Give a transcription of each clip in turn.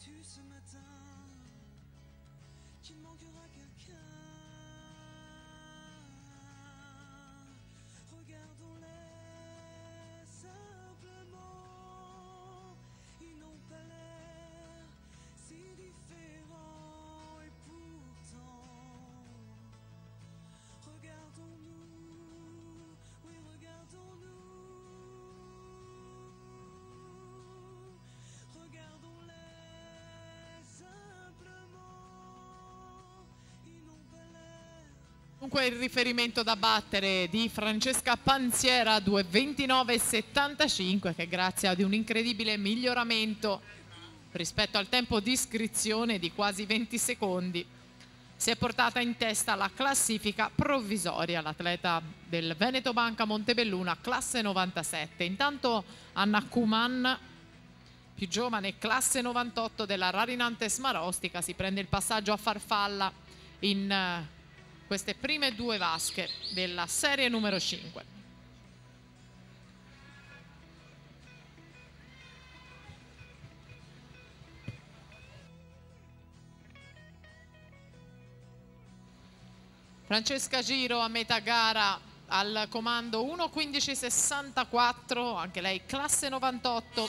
sais-tu ce matin qu'il manquera quelqu'un? Regardons-les simplement, ils n'ont pas l'air si différents et pourtant regardons-nous, oui regardons-nous, regardons-les simplement, ils n'ont pas l'air. Comunque il riferimento da battere di Francesca Panziera 2:29,75 che grazie ad un incredibile miglioramento rispetto al tempo di iscrizione di quasi 20 secondi si è portata in testa la classifica provvisoria, l'atleta del Veneto Banca Montebelluna classe 97. Intanto Anna Kuman, più giovane, classe 98 della Rarinantes Marostica, si prende il passaggio a farfalla in queste prime due vasche della serie numero 5. Francesca Giro a metà gara al comando 1:15,64, anche lei classe 98,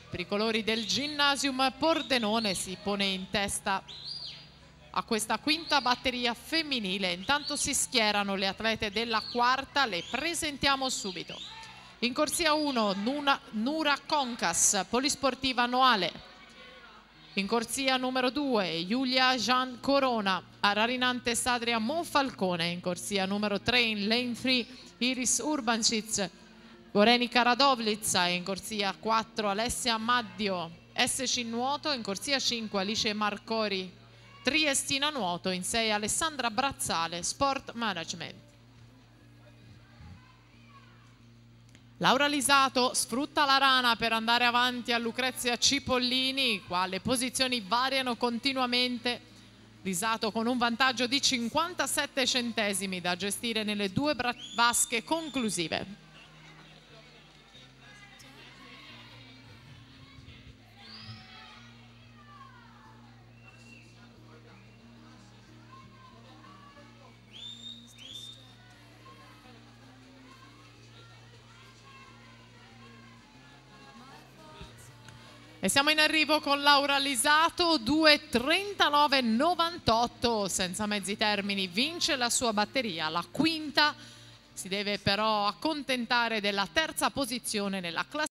per i colori del Gymnasium Pordenone, si pone in testa a questa quinta batteria femminile. Intanto si schierano le atlete della quarta, le presentiamo subito. In corsia 1 Nura Concas, polisportiva Noale. In corsia numero 2 Giulia Jean Corona, a Rarinantes Adria Monfalcone. In corsia numero 3 in lane 3 Iris Urbancic, Gorenica Radovlitza. In corsia 4 Alessia Maddio, SC Nuoto. In corsia 5 Alice Marcori, Triestina Nuoto. In 6 Alessandra Brazzale, Sport Management. Laura Lisato sfrutta la rana per andare avanti a Lucrezia Cipollini, qua le posizioni variano continuamente. Lisato con un vantaggio di 57 centesimi da gestire nelle due vasche conclusive. E siamo in arrivo con Laura Lisato, 2:39,98, senza mezzi termini, vince la sua batteria, la quinta. Si deve però accontentare della terza posizione nella classifica.